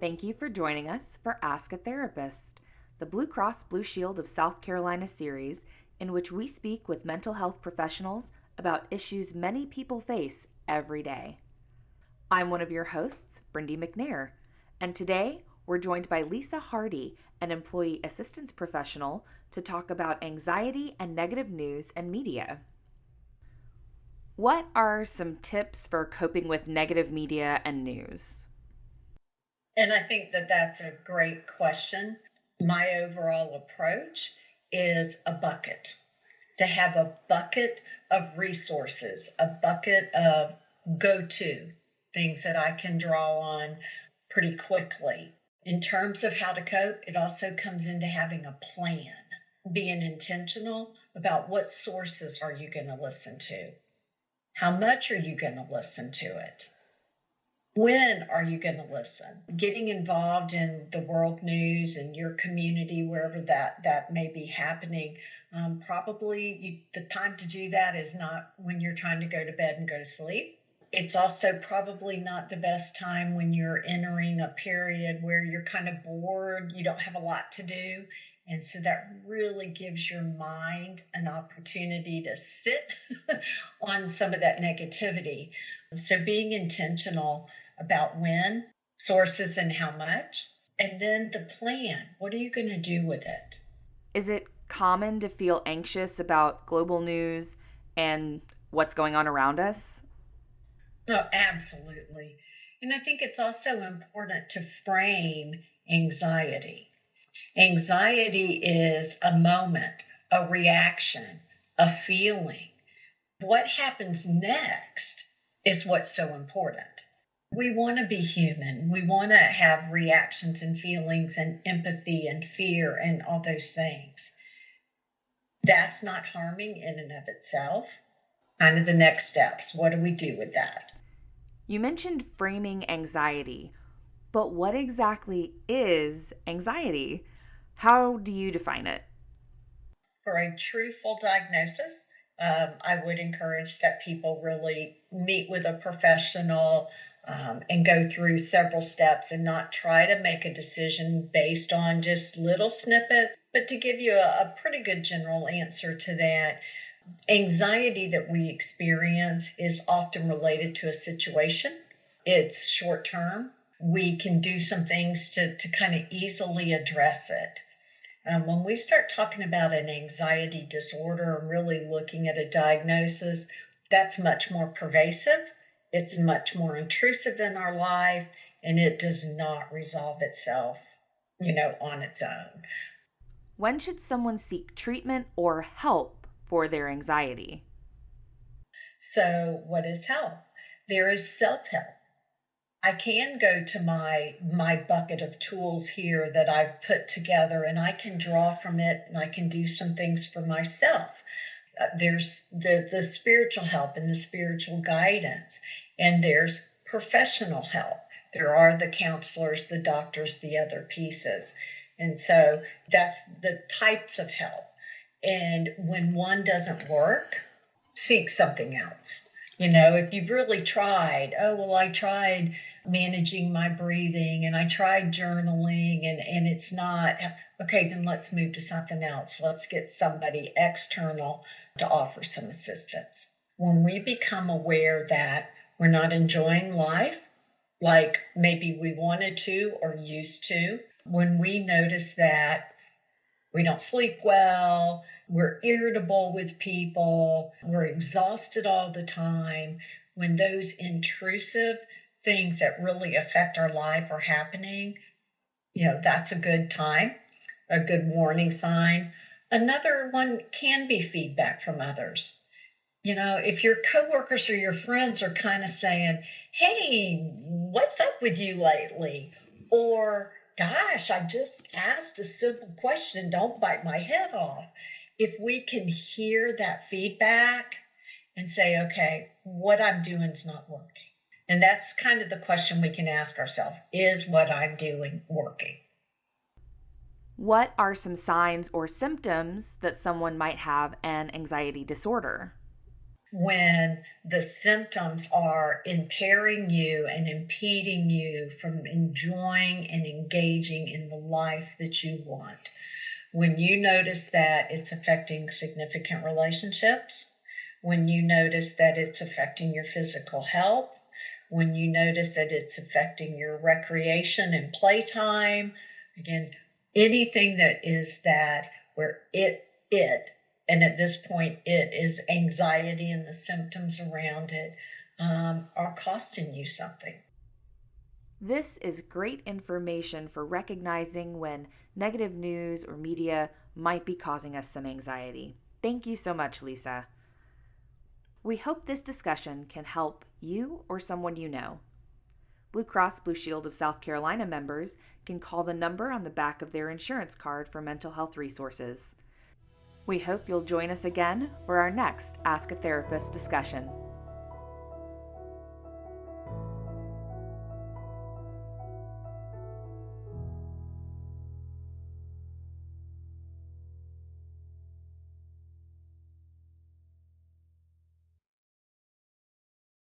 Thank you for joining us for Ask a Therapist, the Blue Cross Blue Shield of South Carolina series, in which we speak with mental health professionals about issues many people face every day. I'm one of your hosts, Brindy McNair, and today we're joined by Lisa Hardy, an employee assistance professional, to talk about anxiety and negative news and media. What are some tips for coping with negative media and news? And I think that that's a great question. My overall approach is a bucket, to have a bucket of resources, a bucket of go to things that I can draw on pretty quickly. In terms of how to cope, it also comes into having a plan, being intentional about what sources are you going to listen to? How much are you going to listen to it? When are you going to listen? Getting involved in the world news and your community, wherever that may be happening, the time to do that is not when you're trying to go to bed and go to sleep. It's also probably not the best time when you're entering a period where you're kind of bored, you don't have a lot to do. And so that really gives your mind an opportunity to sit on some of that negativity. So being intentional about when, sources, and how much, and then the plan. What are you going to do with it? Is it common to feel anxious about global news and what's going on around us? Oh, absolutely. And I think it's also important to frame anxiety. Anxiety is a moment, a reaction, a feeling. What happens next is what's so important. We want to be human. We want to have reactions and feelings and empathy and fear and all those things. That's not harming in and of itself. Kind of the next steps. What do we do with that? You mentioned framing anxiety, but what exactly is anxiety? How do you define it? For a truthful diagnosis, I would encourage that people really meet with a professional and go through several steps and not try to make a decision based on just little snippets, but to give you a pretty good general answer to that. Anxiety that we experience is often related to a situation. It's short term. We can do some things to kind of easily address it. When we start talking about an anxiety disorder and really looking at a diagnosis, that's much more pervasive, it's much more intrusive in our life, and it does not resolve itself, on its own. When should someone seek treatment or help for their anxiety? So, what is help? There is self help. I can go to my bucket of tools here that I've put together, and I can draw from it, and I can do some things for myself. There's the spiritual help and the spiritual guidance, and there's professional help. There are the counselors, the doctors, the other pieces. And so that's the types of help. And when one doesn't work, seek something else. If you've really tried, oh, well, I tried managing my breathing and I tried journaling and it's not, okay, then let's move to something else. Let's get somebody external to offer some assistance. When we become aware that we're not enjoying life like maybe we wanted to or used to, when we notice that we don't sleep well, we're irritable with people, we're exhausted all the time, when those intrusive things that really affect our life are happening, that's a good time, a good warning sign. Another one can be feedback from others. If your coworkers or your friends are kind of saying, hey, what's up with you lately? Or, gosh, I just asked a simple question, don't bite my head off. If we can hear that feedback and say, okay, what I'm doing is not working. And that's kind of the question we can ask ourselves, is what I'm doing working? What are some signs or symptoms that someone might have an anxiety disorder? when the symptoms are impairing you and impeding you from enjoying and engaging in the life that you want. When you notice that it's affecting significant relationships, when you notice that it's affecting your physical health, when you notice that it's affecting your recreation and playtime, again, anything that is that where and at this point it is anxiety and the symptoms around it are costing you something. This is great information for recognizing when negative news or media might be causing us some anxiety. Thank you so much, Lisa. We hope this discussion can help you or someone you know. Blue Cross Blue Shield of South Carolina members can call the number on the back of their insurance card for mental health resources. We hope you'll join us again for our next Ask a Therapist discussion.